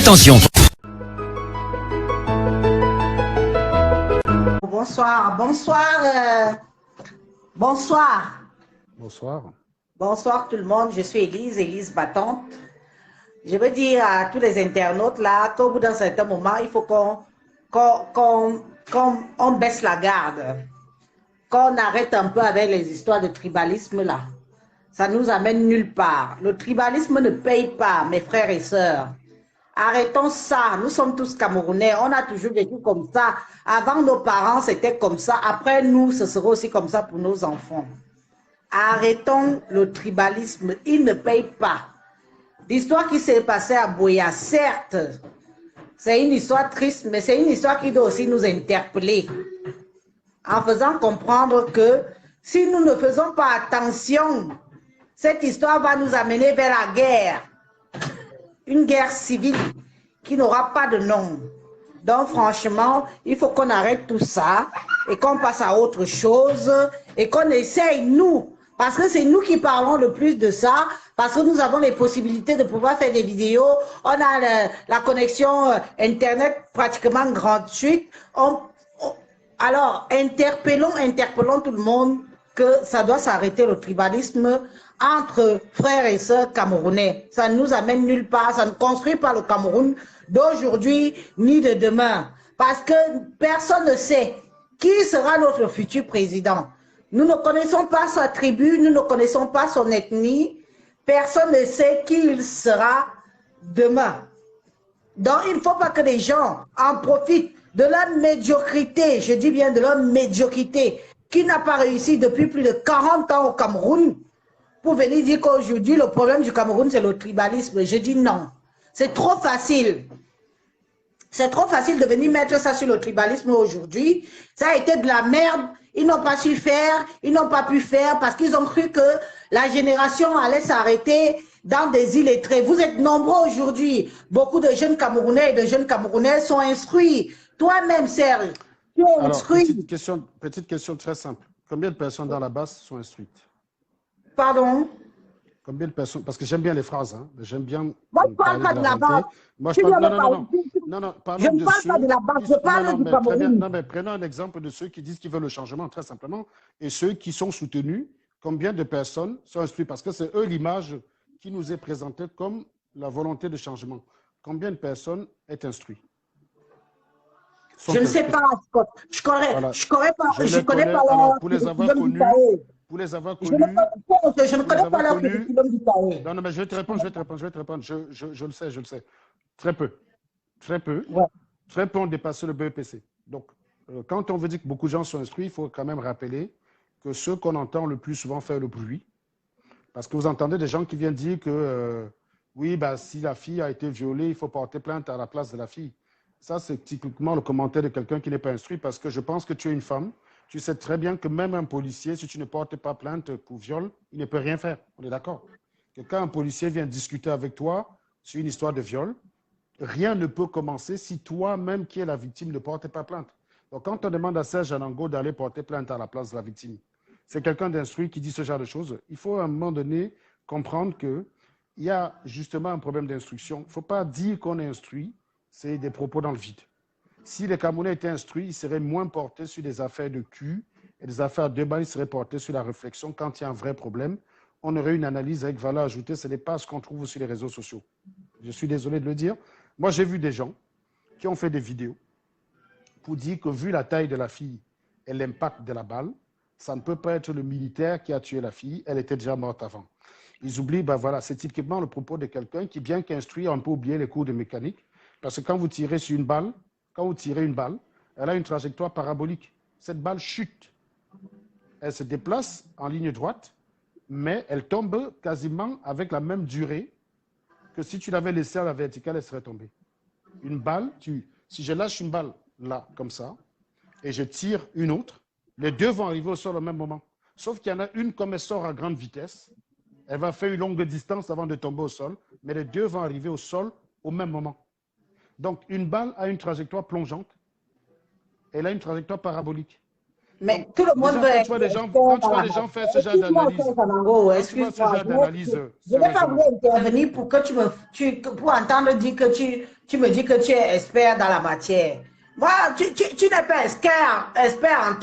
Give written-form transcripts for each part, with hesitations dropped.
Attention. Bonsoir, bonsoir. Bonsoir. Bonsoir tout le monde, je suis Élise Battante. Je veux dire à tous les internautes là qu'au bout d'un certain moment, il faut qu'on baisse la garde, qu'on arrête un peu avec les histoires de tribalisme là. Ça nous amène nulle part. Le tribalisme ne paye pas, mes frères et sœurs. Arrêtons ça. Nous sommes tous Camerounais. On a toujours vécu comme ça. Avant, nos parents, c'était comme ça. Après, nous, ce sera aussi comme ça pour nos enfants. Arrêtons le tribalisme. Il ne paye pas. L'histoire qui s'est passée à Boya, certes, c'est une histoire triste, mais c'est une histoire qui doit aussi nous interpeller. En faisant comprendre que si nous ne faisons pas attention, cette histoire va nous amener vers la guerre. Une guerre civile qui n'aura pas de nom. Donc franchement, il faut qu'on arrête tout ça et qu'on passe à autre chose et qu'on essaye, nous, parce que c'est nous qui parlons le plus de ça, parce que nous avons les possibilités de pouvoir faire des vidéos, on a la connexion Internet pratiquement gratuite. Alors, interpellons tout le monde que ça doit s'arrêter le tribalisme entre frères et sœurs camerounais. Ça ne nous amène nulle part, ça ne construit pas le Cameroun d'aujourd'hui ni de demain. Parce que personne ne sait qui sera notre futur président. Nous ne connaissons pas sa tribu, nous ne connaissons pas son ethnie. Personne ne sait qui il sera demain. Donc, il ne faut pas que les gens en profitent de leur médiocrité, je dis bien de leur médiocrité, qui n'a pas réussi depuis plus de 40 ans au Cameroun, pour venir dire qu'aujourd'hui, le problème du Cameroun, c'est le tribalisme. Je dis non. C'est trop facile. C'est trop facile de venir mettre ça sur le tribalisme aujourd'hui. Ça a été de la merde. Ils n'ont pas su faire, ils n'ont pas pu faire parce qu'ils ont cru que la génération allait s'arrêter dans des illettrés. Vous êtes nombreux aujourd'hui. Beaucoup de jeunes Camerounais et de jeunes Camerounais sont instruits. Toi-même, Serge, tu es instruit. Petite question très simple. Combien de personnes dans la base sont instruites? Pardon? Combien de personnes? Parce que j'aime bien les phrases, hein. J'aime bien. Moi, je ne parle pas de la base. Moi, je parle. Non, je ne parle pas de la base, je parle du Cameroun. Non, mais prenons un exemple de ceux qui disent qu'ils veulent le changement, très simplement, et ceux qui sont soutenus. Combien de personnes sont instruites? Parce que c'est eux l'image qui nous est présentée comme la volonté de changement. Combien de personnes est instruite? Je ne sais pas, Scott. Je ne connais pas alors, pour les avoir connus, je ne connais pas la curriculum du Taï. Non, mais je vais te répondre. Je le sais. Très peu. Ouais. Très peu ont dépassé le BEPC. Donc, quand on veut dire que beaucoup de gens sont instruits, il faut quand même rappeler que ceux qu'on entend le plus souvent faire le bruit, parce que vous entendez des gens qui viennent dire que oui, bah, si la fille a été violée, il faut porter plainte à la place de la fille. Ça, c'est typiquement le commentaire de quelqu'un qui n'est pas instruit, parce que je pense que tu es une femme. Tu sais très bien que même un policier, si tu ne portes pas plainte pour viol, il ne peut rien faire. On est d'accord? Que quand un policier vient discuter avec toi sur une histoire de viol, rien ne peut commencer si toi-même qui es la victime ne portes pas plainte. Donc, quand on demande à Serge Anango d'aller porter plainte à la place de la victime, c'est quelqu'un d'instruit qui dit ce genre de choses. Il faut à un moment donné comprendre qu'il y a justement un problème d'instruction. Il ne faut pas dire qu'on est instruit. C'est des propos dans le vide. Si les Camerounais étaient instruits, ils seraient moins portés sur des affaires de cul et des affaires de bas, ils seraient portés sur la réflexion. Quand il y a un vrai problème, on aurait une analyse avec valeur ajoutée. Ce n'est pas ce qu'on trouve sur les réseaux sociaux. Je suis désolé de le dire. Moi, j'ai vu des gens qui ont fait des vidéos pour dire que vu la taille de la fille et l'impact de la balle, ça ne peut pas être le militaire qui a tué la fille. Elle était déjà morte avant. Ils oublient, ben voilà, c'est typiquement le propos de quelqu'un qui, bien qu'instruit, a un peu oublié les cours de mécanique. Parce que quand vous tirez sur une balle, elle a une trajectoire parabolique. Cette balle chute. Elle se déplace en ligne droite, mais elle tombe quasiment avec la même durée que si tu l'avais laissée à la verticale, elle serait tombée. Une balle, si je lâche une balle là, comme ça, et je tire une autre, les deux vont arriver au sol au même moment. Sauf qu'il y en a une, comme elle sort à grande vitesse, elle va faire une longue distance avant de tomber au sol, mais les deux vont arriver au sol au même moment. Donc, une balle a une trajectoire plongeante, elle a une trajectoire parabolique. Mais tout le monde Déjà, veut quand être tu vois des gens, expert quand tu dans vois la des gens faire matière. ce genre Excuse-moi, d'analyse, Cher Sanango, quand tu vois ce excuse-moi. genre d'analyse Je n'ai pas voulu sérieusement, intervenir pour que pour entendre dire que tu me dis que tu es expert dans la matière. Moi, tu n'es pas expert en en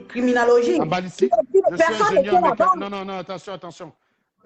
criminologie. balistique, je suis Personne ingénieur n'était là-bas. mécanique. Non, non, non, attention, attention.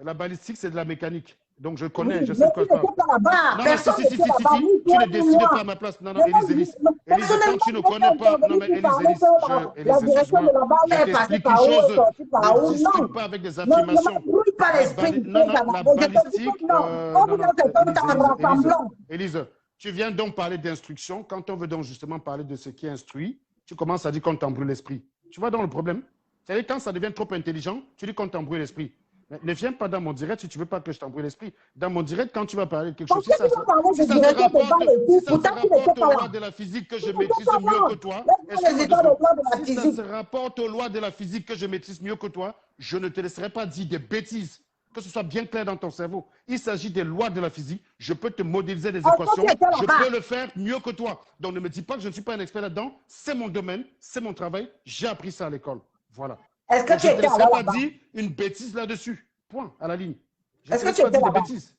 La balistique, c'est de la mécanique. Donc, je Oui, connais, je sais mais de quoi tu je parle. n'étais pas là-bas. Non, non, si, Personne si, si, n'était si, si, là-bas, si. ni Tu toi, ne ni décides pas moi. à ma place. Non, non, Mais Élise, moi, Élise. Élise, quand personnellement, tu je ne n'ai pas connais pas. Non, intervenu mais pour Élise, parler Élise, que la Élise, direction de excuse-moi. la balle Je est passée t'explique une par où, est chose. sortie Ne par où. discute Non. pas avec des Ne affirmations. m'embrouille pas l'esprit, Non, non, la je te dis balistique. que non. On Non, vous non, a fait Élise, un Élise, Élise, rassemblement. Élise. Tu viens donc parler d'instruction. Quand on veut donc justement parler de ce qui est instruit, tu commences à dire qu'on t'embrouille l'esprit. Tu vois dans le problème? C'est-à-dire quand ça devient trop intelligent, tu dis qu'on t'embrouille l'esprit. Mais ne viens pas dans mon direct si tu ne veux pas que je t'embrouille l'esprit. Dans mon direct, quand tu vas parler de quelque chose, Parce que tu vas parler si de ça se directeur de rapporte, balle et si tout, ça se pourtant tu n'étais rapporte aux pas là. lois de la physique que Tu je n'étais maîtrise pas mieux là. que toi, Laisse-moi les excuse-moi deux états de secondes. droit de la Si ça se physique. rapporte aux lois de la physique que je maîtrise mieux que toi, je ne te laisserai pas dire des bêtises. Que ce soit bien clair dans ton cerveau. Il s'agit des lois de la physique. Je peux te modéliser des Est-ce que équations. tu étais Je là-bas? peux le faire mieux que toi. Donc ne me dis pas que je ne suis pas un expert là-dedans. C'est mon domaine, c'est mon travail. J'ai appris ça à l'école. Voilà. Est-ce que Donc tu je ne te étais laisserai pas là-bas? dire une bêtise là-dessus. Point, à la ligne. Je ne Est-ce te que laisse tu pas étais dire des là-bas? bêtises.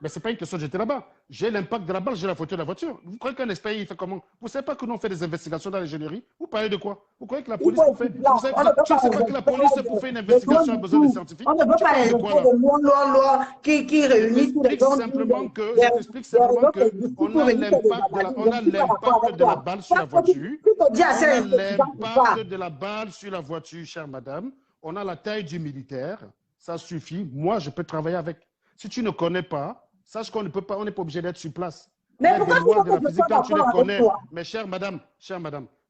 Mais ce n'est pas une question, j'étais là-bas. J'ai l'impact de la balle, j'ai la photo de la voiture. Vous croyez qu'un expert, il fait comment? Vous ne savez pas que nous, on fait des investigations dans l'ingénierie? Vous parlez de quoi? Vous croyez que la Il police, faut pour être faire. là. On ne peut Tu pas sais les quoi que la experts police, pour faire une investigation, a du besoin de tout. scientifiques? On ne peut Tu pas parles les de quoi experts là? de loi qui Je réunissent tous les t'explique gens simplement que, des je t'explique raisons simplement et que du coup on pour a réunir des l'impact de la, analyses. on Je ne a suis pas d'accord l'impact avec de la toi. balle sur la Parce que tu voiture. te dis assez On a intelligent ou l'impact pas. de la balle sur la voiture, chère madame. On a la taille du militaire. Ça suffit. Moi, je peux travailler avec. Si tu ne connais pas, sache qu'on ne peut pas, on n'est pas obligé d'être sur place. Il y Mais a des pourquoi tu lois veux de que la je sois physique quand tu les d'accord avec connais. toi? Mais chère madame,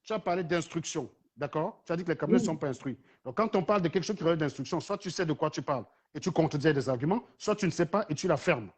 tu as parlé d'instruction. D'accord? Tu as dit que les camions ne Oui. sont pas instruits. Donc, quand on parle de quelque chose qui relève d'instruction, soit tu sais de quoi tu parles et tu contredis des arguments, soit tu ne sais pas et tu la fermes.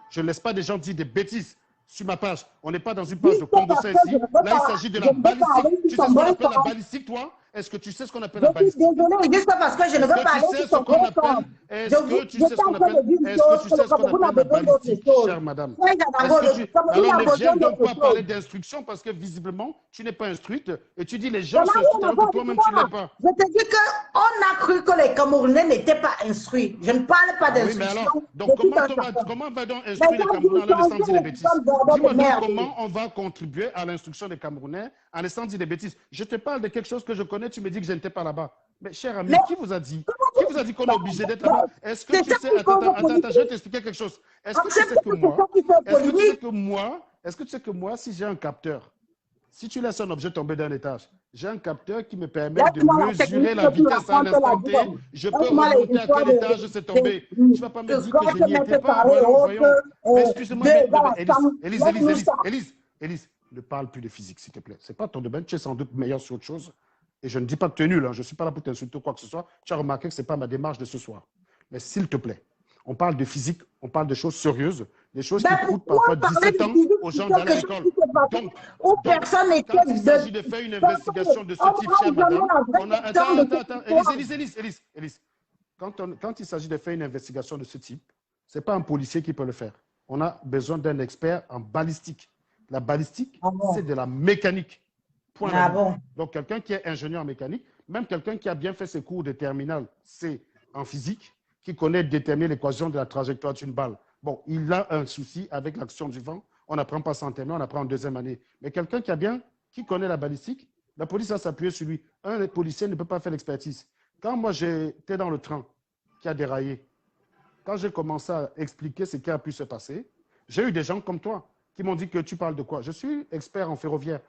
Je ne laisse pas des gens dire des bêtises sur ma page. On n'est pas dans une page de Juste parce conversation que je ici. ne veux Là, il pas, s'agit de je la ne veux pas balistique. aller Tu sur sais ton ce qu'on bon appelle la sens. balistique, toi? Est-ce que tu sais ce qu'on appelle Je la suis balistique? désolée, juste parce que je ne Est-ce veux que pas tu aller sais sur ce ton qu'on bon appelle, sens. est-ce que tu sais ce J'étais qu'on en train de appelle, dire une est-ce que chose tu que le sais ce qu'on Cameroun a appelle la besoin d'autre balistique, chose. chère madame? Frère Est-ce Janango, que le tu, Cameroun alors a ne besoin viens donc d'autre pas chose. parler d'instruction parce que visiblement, tu n'es pas instruite et tu dis les Ça gens n'a sont instruits rien à alors que voir avec toi-même tu ne l'es moi. pas. Je te dis qu'on a cru que les Camerounais n'étaient pas instruits. Je ne parle pas Ah oui, mais d'instruction alors, de donc tout un chacun. comment va donc Mais instruire les quand vous Camerounais en leur laissant dire des changez bêtises? comme bordel de Dis-moi donc merde, comment on va contribuer à l'instruction des Camerounais en laissant dire des bêtises. Je te parle de quelque chose que je connais, tu me dis que je n'étais pas là-bas. Mais cher mais ami, qui vous a dit? Qui vous a dit qu'on est obligé d'être là-bas? Est-ce que c'est tu ça sais, qui attends, cause attends, attends, je vais politique. t'expliquer quelque chose. Est-ce que tu sais Acceptez que que c'est ça moi, qui fait est-ce que tu sais polémique. que moi, est-ce que tu sais que moi, si j'ai un capteur, si tu laisses un objet tomber d'un étage, j'ai un capteur qui me permet de Laisse-moi la mesurer technique la que tu vitesse à un racontes la instant T. donne. Je peux Laisse-moi les remonter à histoires quel étage c'est tombé. Tu ne vas pas me dire que je grottes n'y étais mètres pas. carrés et Voyons, voyons. autres, Mais excuse-moi, 2 égale mais à 100. Laisse-nous ça. Élise, ne parle plus de physique, s'il te plaît. Ce n'est pas ton domaine. Tu es sans doute meilleur sur autre chose. Et je ne dis pas que tu es nul. Hein. Je ne suis pas là pour t'insulter ou quoi que ce soit. Tu as remarqué que ce n'est pas ma démarche de ce soir. Mais s'il te plaît, on parle de physique, on parle de choses sérieuses, des choses qui Ben coûtent pourquoi parfois parler 17 de ans physique aux sur gens d'aller à quelque chose l'école. qui s'est passé Donc, où donc, personne n'était quand il de... s'agit de faire une investigation de ce On type, n'aura chère jamais madame, la vraie on a. question de cette Attends. histoire. Élise. Quand il s'agit de faire une investigation de ce type, ce n'est pas un policier qui peut le faire. On a besoin d'un expert en balistique. La balistique, Ah bon? c'est de la mécanique. Point à la Ah ligne. bon? Donc, quelqu'un qui est ingénieur mécanique, même quelqu'un qui a bien fait ses cours de terminale C en physique, qui connaît déterminer l'équation de la trajectoire d'une balle. Bon, il a un souci avec l'action du vent. On n'apprend pas ça en terminale, on apprend en deuxième année. Mais quelqu'un qui connaît la balistique, la police va s'appuyer sur lui. Un policier ne peut pas faire l'expertise. Quand moi, j'étais dans le train qui a déraillé, quand j'ai commencé à expliquer ce qui a pu se passer, j'ai eu des gens comme toi qui m'ont dit que tu parles de quoi? Je suis expert en ferroviaire,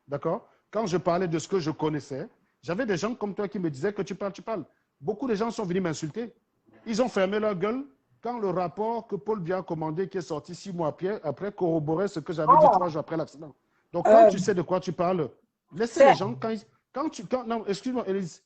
d'accord? Quand je parlais de ce que je connaissais, j'avais des gens comme toi qui me disaient que tu parles. Beaucoup de gens sont venus m'insulter. Ils ont fermé leur gueule quand le rapport que Paul Biya a commandé, qui est sorti 6 mois après, corroborait ce que j'avais dit 3 jours après l'accident. Donc, quand tu sais de quoi tu parles, laissez les gens, non, excuse-moi, Élise,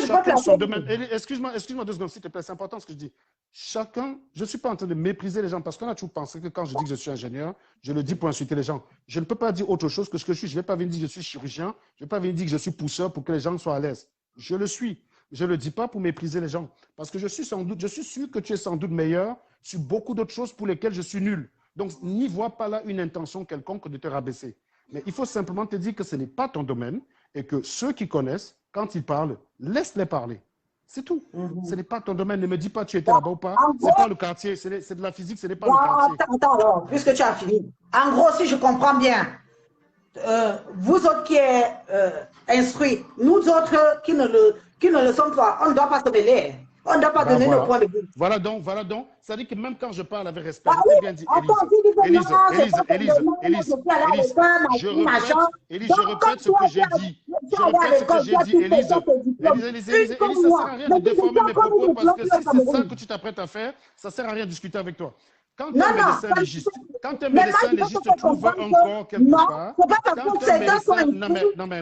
chacun son domaine. Excuse-moi 2 secondes, s'il te plaît, c'est important ce que je dis. Chacun, je ne suis pas en train de mépriser les gens parce qu'on a toujours pensé que quand je dis que je suis ingénieur, je le dis pour insulter les gens. Je ne peux pas dire autre chose que ce que je suis. Je ne vais pas venir dire que je suis chirurgien, je ne vais pas venir dire que je suis pousseur pour que les gens soient à l'aise. Je le suis. Je ne le dis pas pour mépriser les gens. Parce que je suis sûr que tu es sans doute meilleur sur beaucoup d'autres choses pour lesquelles je suis nul. Donc, n'y vois pas là une intention quelconque de te rabaisser. Mais il faut simplement te dire que ce n'est pas ton domaine et que ceux qui connaissent, quand ils parlent, laisse-les parler. C'est tout. Ce n'est pas ton domaine. Ne me dis pas tu étais là-bas ou pas. Ce n'est pas le quartier. C'est de la physique, ce n'est pas le quartier. Attends, alors, puisque tu as fini. En gros, si je comprends bien, vous autres qui êtes instruits, nous autres qui ne le sommes pas, on ne doit pas se mêler. On ne doit pas donner nos points de vue. Voilà donc. Ça dit que même quand je parle avec respect, je bien dit, Élise, je répète ce que j'ai dit. Élise, ça ne sert à rien de déformer mes propos parce que si c'est ça que tu t'apprêtes à faire, ça ne sert à rien de discuter avec toi. Quand un médecin légiste trouve un corps quelque part, non mais,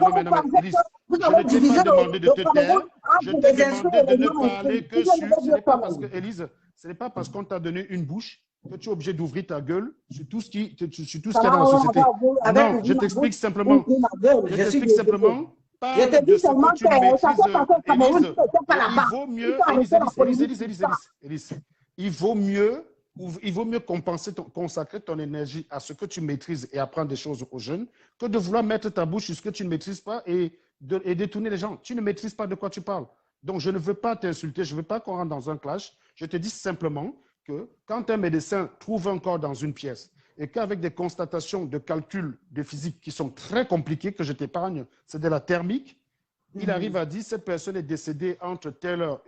Élise, je ne t'ai pas demandé de te taire, je t'ai demandé de ne parler que sur... Ce n'est pas parce que, Élise, ce n'est pas parce qu'on t'a donné une bouche que tu es obligé d'ouvrir ta gueule sur tout ce qu'il y a dans la société. Non, je t'explique simplement. Je te dis seulement que ça fait passer au Cameroun, c'est pas là-bas. Il vaut mieux, Élise, il vaut mieux consacrer ton énergie à ce que tu maîtrises et apprendre des choses aux jeunes que de vouloir mettre ta bouche sur ce que tu ne maîtrises pas et détourner les gens. Tu ne maîtrises pas de quoi tu parles. Donc, je ne veux pas t'insulter, je ne veux pas qu'on rentre dans un clash. Je te dis simplement que quand un médecin trouve un corps dans une pièce et qu'avec des constatations de calculs de physique qui sont très compliquées, que je t'épargne, c'est de la thermique, il arrive à dire cette personne est décédée entre telle heure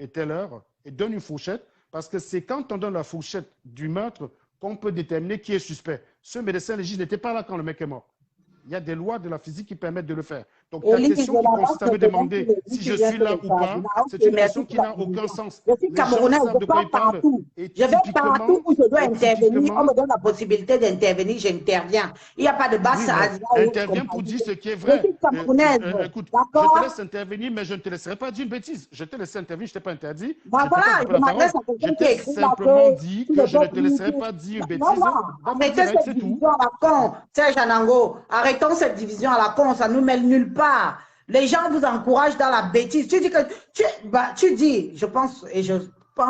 et donne une fourchette. Parce que c'est quand on donne la fourchette du meurtre qu'on peut déterminer qui est suspect. Ce médecin légiste n'était pas là quand le mec est mort. Il y a des lois de la physique qui permettent de le faire. Donc, ta question qui consiste à me demander si je suis là ou pas, c'est une question qui n'a aucun sens. Je suis camerounais, je vais partout. Je vais partout où je dois intervenir. On me donne la possibilité d'intervenir, j'interviens. Il n'y a pas de base à dire. Interviens pour dire ce qui est vrai. Je suis camerounaise. Écoute, je te laisse intervenir, mais je ne te laisserai pas dire une bêtise. Je te laisse intervenir, je ne t'ai pas interdit. Je t'ai simplement dit que je ne te laisserai pas dire une bêtise. Arrêtez cette division à la con, Serge Anango. Arrêtons cette division à la con, ça ne nous mène nulle part. Les gens vous encouragent dans la bêtise. Tu dis que tu dis, je pense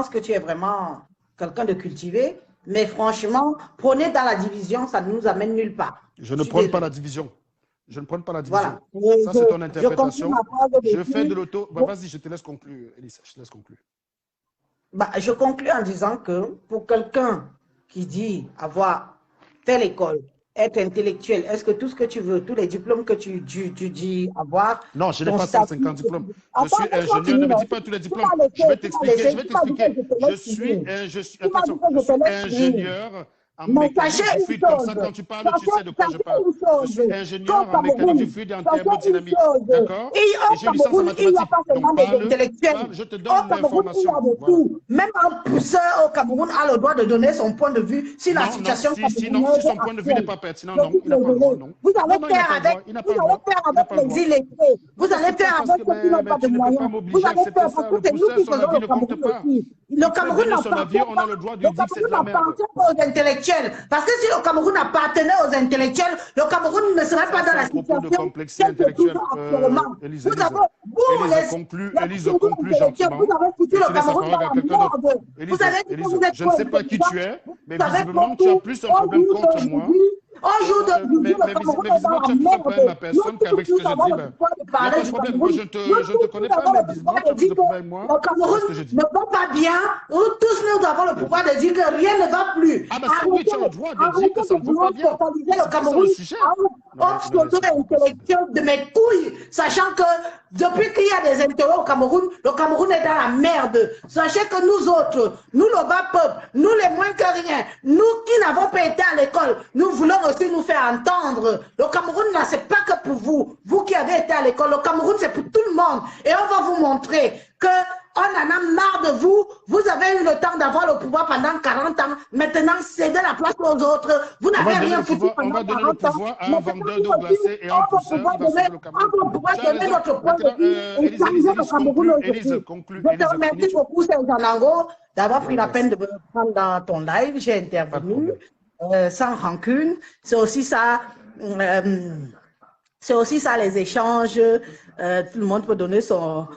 que tu es vraiment quelqu'un de cultivé, mais franchement, prôner dans la division, ça ne nous amène nulle part. Je ne prône pas la division. Je ne prône pas la division. Voilà. Ça, c'est ton interprétation. Je fais de l'auto. Vas-y, je te laisse conclure, Elisa. Je te laisse conclure. Je conclue en disant que pour quelqu'un qui dit avoir telle école, être intellectuel, est-ce que tout ce que tu veux, tous les diplômes que tu dis avoir... Non, je n'ai pas 150 diplômes. Je suis ingénieur, ne me dis pas tous les diplômes. Je vais t'expliquer. Je suis ingénieur en mécanique du fluide. Comme ça, quand tu parles, tu sais de quoi je parle. Je suis ingénieur en mécanique du fluide et en thermodynamique. D'accord? Et j'ai une licence en mathématiques. Donc, parle, je te donne l'information. Même un pousseur au Cameroun a le droit de donner son point de vue si la situation... Sinon, si son point de vue n'est pas pertinent, non, il n'a pas le droit, non. Vous allez faire avec les illettrés. Vous allez faire avec ceux qui n'ont pas de moyens. Vous allez faire parce que c'est nous qui faisons le Cameroun aussi. Le Cameroun n'appartient pas aux intellectuels. Parce que si le Cameroun appartenait aux intellectuels, le Cameroun ne serait pas dans la situation actuellement. Élise, conclue gentiment. Vous avez foutu le Cameroun dans la merde. Je ne sais pas qui tu es, mais visiblement, tu as plus un problème contre moi. Un jour de mais visiblement, tu as plus un problème à personne qu'avec ce que je dis. Il n'y a pas de problème. Moi, je ne te connais pas, mais visiblement, tu as plus de problème avec moi. Le Cameroun ne va pas bien. Tous nous avons le pouvoir de dire que rien ne va plus. Ah, mais oui, tu as le droit de dire que ça ne va pas bien. Le Cameroun intellectuel de mes couilles, sachant que depuis qu'il y a des intérêts au Cameroun, le Cameroun est dans la merde. Sachez que nous autres, nous le bas peuple, nous les moins que rien, nous qui n'avons pas été à l'école, nous voulons aussi nous faire entendre. Le Cameroun, là, c'est pas que pour vous. Vous qui avez été à l'école, le Cameroun, c'est pour tout le monde. Et on va vous montrer que on en a marre de vous. Vous avez eu le temps d'avoir le pouvoir pendant 40 ans. Maintenant, cédez la place aux autres. Vous n'avez rien foutu pendant 40 ans. On va donner le pouvoir à un vendeur d'eau glacée et un pousseur qui va sauver le Cameroun. On va pouvoir donner notre point de vue et changer le Cameroun aujourd'hui. Je te remercie beaucoup, Serge Anango, d'avoir pris la peine de me prendre dans ton live. J'ai intervenu sans rancune. C'est aussi ça... C'est aussi ça les échanges, tout le monde peut donner son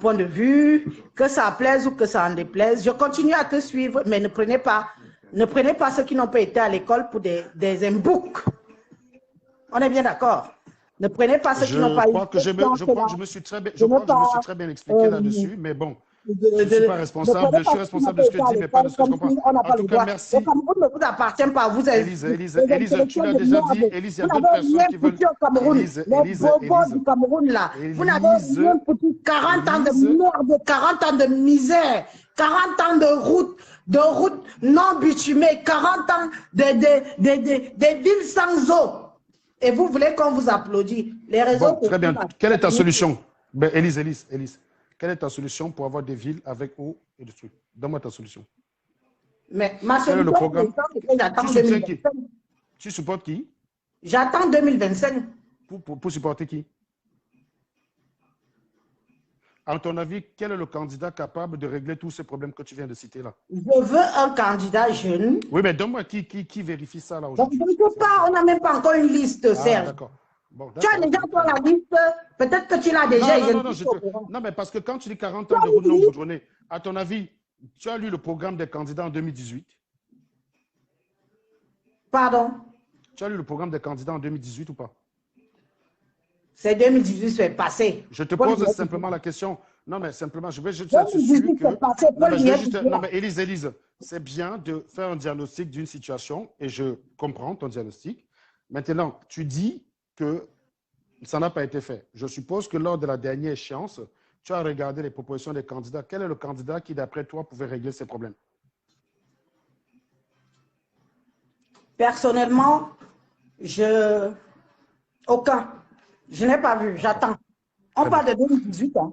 point de vue, que ça plaise ou que ça en déplaise. Je continue à te suivre, mais ne prenez pas ceux qui n'ont pas été à l'école pour des imboucs. On est bien d'accord. Ne prenez pas ceux qui n'ont pas eu. Je crois que je me suis très bien expliqué là-dessus, mais bon, je ne suis pas responsable. Je suis responsable de ce que je dis, mais pas de ce que je comprends. En tout cas, merci. Le Cameroun ne vous appartient pas. Vous êtes. Élise, tu l'as déjà dit. Élise, il y a d'autres personnes qui veulent. Les bobos du Cameroun, là. Vous n'avez rien foutu. 40 ans de merde, 40 ans de misère, 40 ans de route non bitumée, 40 ans de villes sans eau. Et vous voulez qu'on vous applaudisse. Les réseaux. Bon, très bien. Quelle est ta solution? Ben, Élise. Quelle est ta solution pour avoir des villes avec eau et des trucs? Donne-moi ta solution. Mais ma solution, c'est que j'attends 2025. Tu supportes qui? J'attends 2025. Pour supporter qui? À ton avis, quel est le candidat capable de régler tous ces problèmes que tu viens de citer là? Je veux un candidat jeune. Oui, mais donne-moi qui vérifie ça là aujourd'hui. Je ne peux pas, on n'a même pas encore une liste, Serge. D'accord. Bon, tu as déjà toi la liste, peut-être que tu l'as déjà. Non, mais parce que quand tu dis 40 ans de route non goudronnée, à ton avis, tu as lu le programme des candidats en 2018? Pardon? Tu as lu le programme des candidats en 2018 ou pas? C'est 2018, c'est passé. Je te pose simplement la question. Non, mais simplement, je vais juste être sûr que... Non, mais Élise, c'est bien de faire un diagnostic d'une situation et je comprends ton diagnostic. Maintenant, tu dis que ça n'a pas été fait. Je suppose que lors de la dernière échéance, tu as regardé les propositions des candidats. Quel est le candidat qui, d'après toi, pouvait régler ces problèmes? Personnellement, aucun. Je n'ai pas vu, j'attends. On parle de 2018. Hein.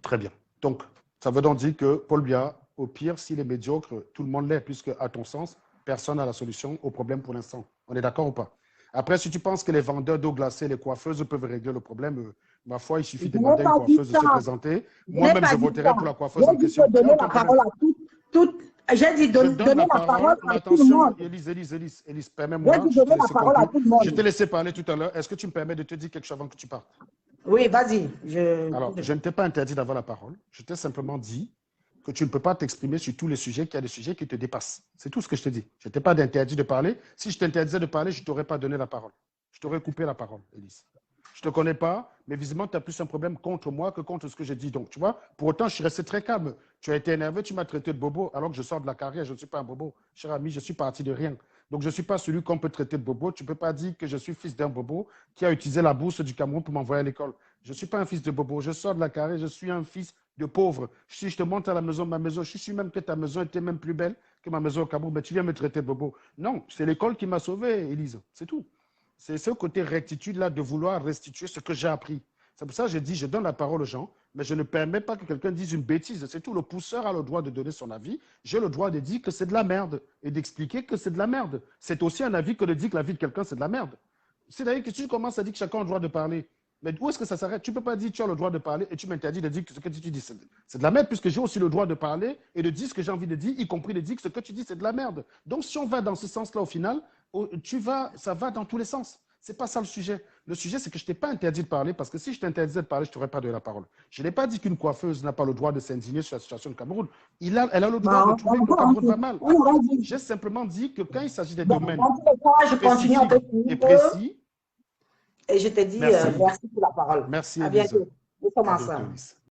Très bien. Donc, ça veut donc dire que Paul Biya, au pire, s'il est médiocre, tout le monde l'est, puisque, à ton sens, personne n'a la solution au problème pour l'instant. On est d'accord ou pas? Après, si tu penses que les vendeurs d'eau glacée, les coiffeuses peuvent régler le problème, ma foi, il suffit de demander à une coiffeuse de se présenter. Moi-même, je voterai pour la coiffeuse en question. Donner la parole à toutes. J'ai dit donner la parole à tout le monde. Élise, permets-moi. Je t'ai laissé parler tout à l'heure. Est-ce que tu me permets de te dire quelque chose avant que tu partes? Oui, vas-y. Alors, je ne t'ai pas interdit d'avoir la parole. Je t'ai simplement dit que tu ne peux pas t'exprimer sur tous les sujets, qu'il y a des sujets qui te dépassent. C'est tout ce que je te dis. Je n'étais pas d'interdit de parler. Si je t'interdisais de parler, je ne t'aurais pas donné la parole. Je t'aurais coupé la parole, Élise. Je ne te connais pas, mais visiblement, tu as plus un problème contre moi que contre ce que je dis. Donc, tu vois, pour autant, je suis resté très calme. Tu as été énervé, tu m'as traité de bobo, alors que je sors de la carrière, je ne suis pas un bobo. Cher ami, je suis parti de rien. Donc, je ne suis pas celui qu'on peut traiter de bobo. Tu ne peux pas dire que je suis fils d'un bobo qui a utilisé la bourse du Cameroun pour m'envoyer à l'école. Je ne suis pas un fils de bobo. Je sors de la carrière, je suis un fils de pauvre. Si je te monte à la maison, ma maison, je suis même que ta maison était même plus belle que ma maison au Cameroun, mais tu viens me traiter de bobo. Non, c'est l'école qui m'a sauvé, Élise. C'est tout. C'est ce côté rectitude-là de vouloir restituer ce que j'ai appris. C'est pour ça que je dis, je donne la parole aux gens, mais je ne permets pas que quelqu'un dise une bêtise. C'est tout. Le pousseur a le droit de donner son avis. J'ai le droit de dire que c'est de la merde et d'expliquer que c'est de la merde. C'est aussi un avis que de dire que la vie de quelqu'un, c'est de la merde. C'est-à-dire que tu commences à dire que chacun a le droit de parler. Mais où est-ce que ça s'arrête? Tu ne peux pas dire que tu as le droit de parler et tu m'interdis de dire que ce que tu dis, c'est de la merde, puisque j'ai aussi le droit de parler et de dire ce que j'ai envie de dire, y compris de dire que ce que tu dis, c'est de la merde. Donc, si on va dans ce sens-là, au final, ça va dans tous les sens. Ce n'est pas ça le sujet. Le sujet, c'est que je ne t'ai pas interdit de parler, parce que si je t'interdisais de parler, je ne t'aurais pas donné la parole. Je n'ai pas dit qu'une coiffeuse n'a pas le droit de s'indigner sur la situation du Cameroun. Elle a le droit de trouver que le Cameroun va mal. J'ai simplement dit que quand il s'agit des domaines et précis, et je te dis merci pour la parole. Merci, à bientôt. Nous sommes ensemble.